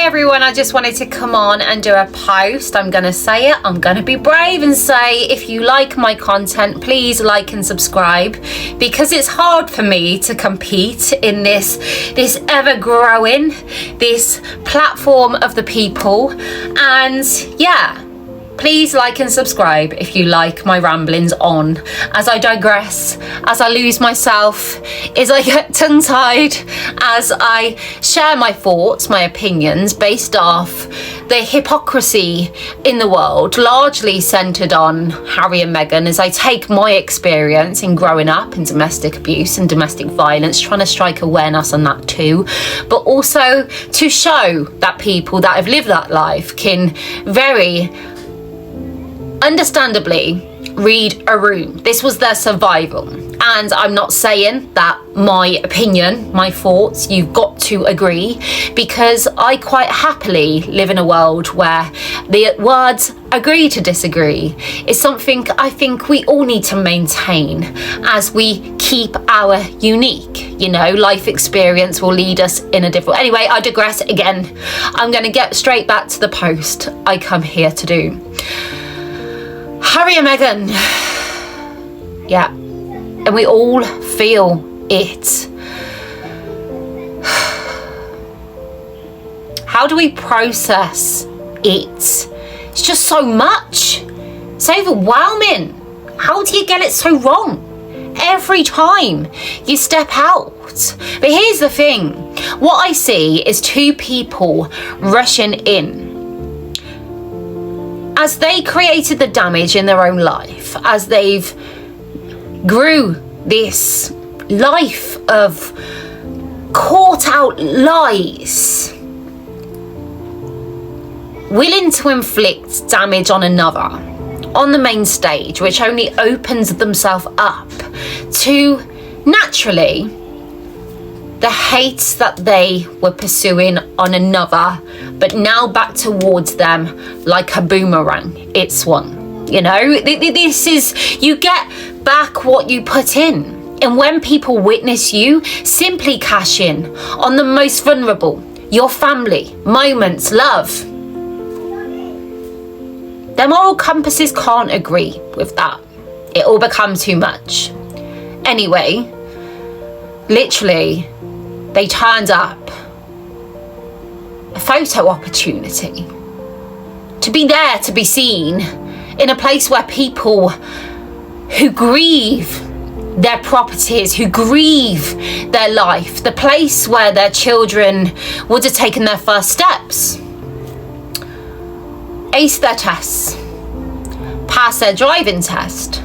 everyone, I just wanted to come on and do a post. I'm going to say it. I'm going to be brave and say, if you like my content, please like and subscribe, because it's hard for me to compete in this ever growing, this platform of the people. And yeah, please like and subscribe if you like my ramblings on, as I digress, as I lose myself, as I get tongue-tied, as I share my thoughts, my opinions based off the hypocrisy in the world, largely centred on Harry and Meghan, as I take my experience in growing up in domestic abuse and domestic violence, trying to strike awareness on that too, but also to show that people that have lived that life can very understandably read a room. This was their survival. And I'm not saying that my opinion, my thoughts, you've got to agree, because I quite happily live in a world where the words agree to disagree is something I think we all need to maintain as we keep our unique, life experience will lead us in a different... Anyway, I digress again. I'm going to get straight back to the post I come here to do. Harry and Meghan, yeah, and we all feel it. How do we process it? It's just so much. It's overwhelming. How do you get it so wrong every time you step out? But here's the thing. What I see is two people rushing in. As they created the damage in their own life, as they've grew this life of caught out lies, willing to inflict damage on another on the main stage, which only opens themselves up to naturally the hate that they were pursuing on another, but now back towards them like a boomerang. It's one, this is, you get back what you put in. And when people witness you simply cash in on the most vulnerable, your family, moments, love, their moral compasses can't agree with that. It all becomes too much. Anyway, literally, they turned up a photo opportunity to be there, to be seen in a place where people who grieve their properties, who grieve their life, the place where their children would have taken their first steps, ace their tests, pass their driving test,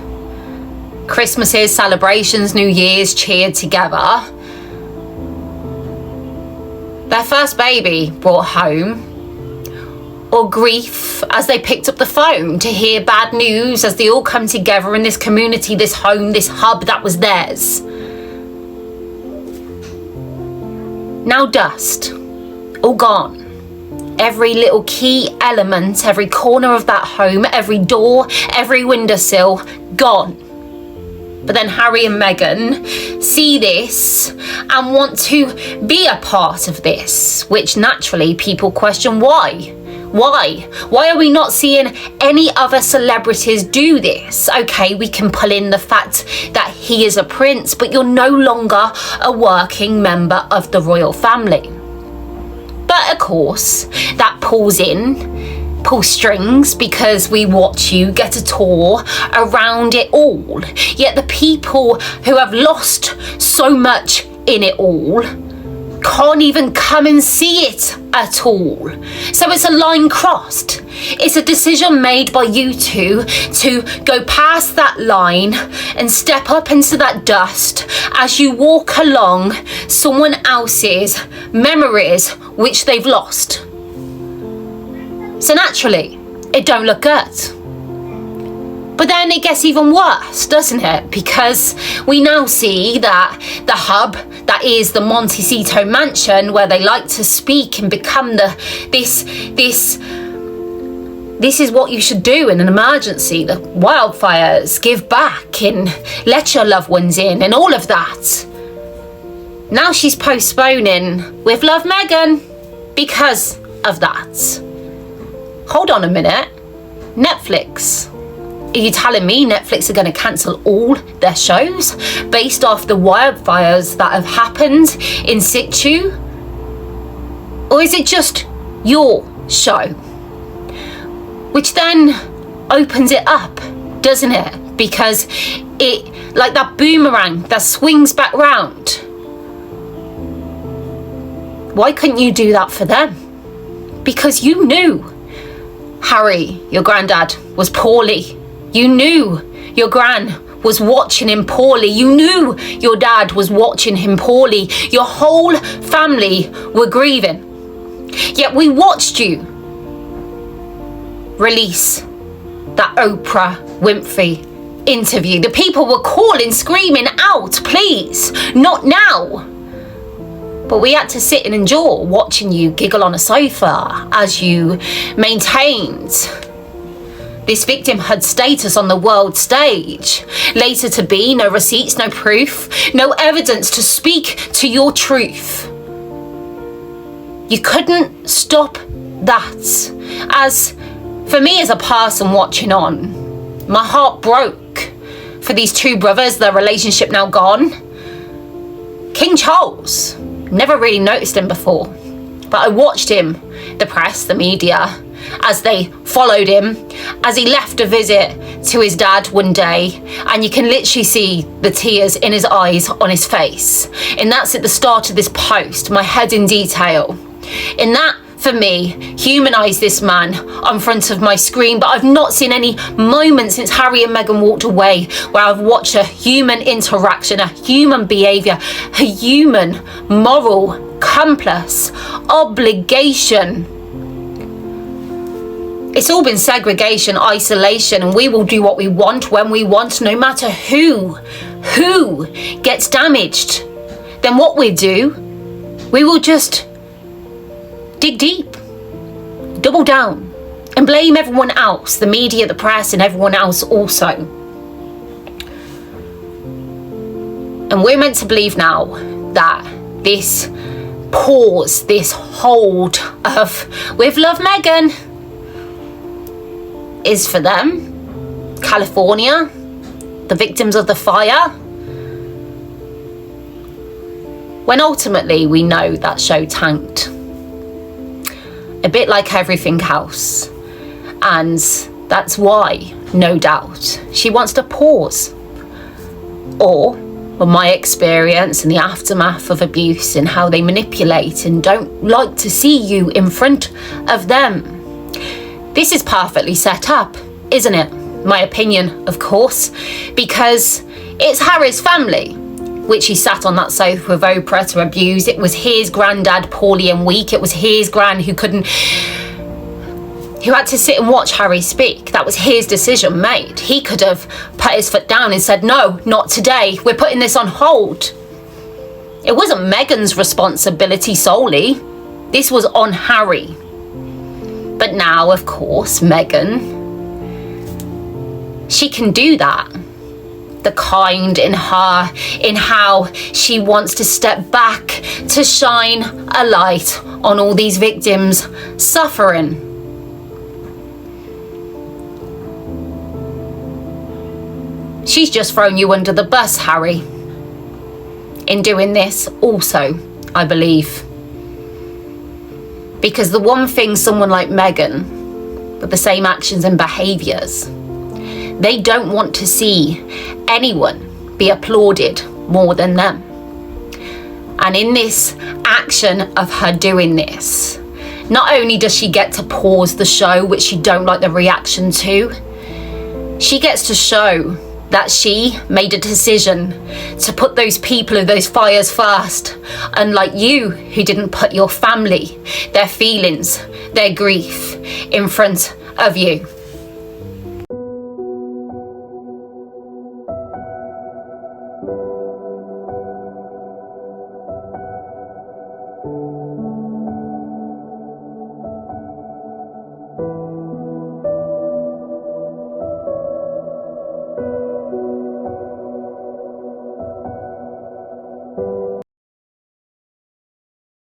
Christmases, celebrations, New Year's cheered together, their first baby brought home, or grief as they picked up the phone to hear bad news as they all come together in this community, this home, this hub that was theirs. Now dust, all gone. Every little key element, every corner of that home, every door, every windowsill, gone. But then Harry and Meghan see this and want to be a part of this, which naturally people question why. Why? Why are we not seeing any other celebrities do this? Okay, we can pull in the fact that he is a prince, but you're no longer a working member of the royal family. But of course, that pulls strings, because we watch you get a tour around it all. Yet the people who have lost so much in it all can't even come and see it at all. So it's a line crossed. It's a decision made by you two to go past that line and step up into that dust as you walk along someone else's memories which they've lost. So naturally, it don't look good. But then it gets even worse, doesn't it? Because we now see that the hub that is the Montecito mansion, where they like to speak and become this is what you should do in an emergency, the wildfires, give back and let your loved ones in and all of that. Now she's postponing with Love Meghan because of that. Hold on a minute. Netflix. Are you telling me Netflix are going to cancel all their shows based off the wildfires that have happened in situ? Or is it just your show? Which then opens it up, doesn't it? Because it, like that boomerang that swings back round. Why couldn't you do that for them? Because you knew Harry, your granddad, was poorly. You knew your gran was watching him poorly. You knew your dad was watching him poorly. Your whole family were grieving. Yet we watched you release that Oprah Winfrey interview. The people were calling, screaming out, please, not now. But we had to sit and endure watching you giggle on a sofa as you maintained this victimhood status on the world stage. Later to be no receipts, no proof, no evidence to speak to your truth. You couldn't stop that. As for me as a person watching on, my heart broke for these two brothers, their relationship now gone. King Charles, never really noticed him before, but I watched him, the press, the media, as they followed him, as he left a visit to his dad one day, and you can literally see the tears in his eyes, on his face. And that's at the start of this post, my head in detail. And that, for me, humanised this man on front of my screen, but I've not seen any moment since Harry and Meghan walked away where I've watched a human interaction, a human behaviour, a human moral compass, obligation. It's all been segregation, isolation, and we will do what we want when we want, no matter who gets damaged. Then what we do, we will just dig deep, double down, and blame everyone else, the media, the press, and everyone else also. And we're meant to believe now that this pause, this hold of "we've loved Meghan" is for them, California, the victims of the fire, when ultimately we know that show tanked. A bit like everything else. And that's why, no doubt, she wants to pause. Or, from my experience in the aftermath of abuse and how they manipulate and don't like to see you in front of them. This is perfectly set up, isn't it? My opinion, of course, because it's Harry's family, which he sat on that sofa with Oprah to abuse. It was his granddad, poorly and weak. It was his gran who had to sit and watch Harry speak. That was his decision made. He could have put his foot down and said, no, not today. We're putting this on hold. It wasn't Meghan's responsibility solely. This was on Harry. But now, of course, Meghan, she can do that. The kind in her, in how she wants to step back to shine a light on all these victims suffering. She's just thrown you under the bus, Harry, in doing this also, I believe. Because the one thing someone like Meghan, with the same actions and behaviours, they don't want to see anyone be applauded more than them. And in this action of her doing this, not only does she get to pause the show, which you don't like the reaction to, she gets to show that she made a decision to put those people and those fires first, unlike you who didn't put your family, their feelings, their grief in front of you.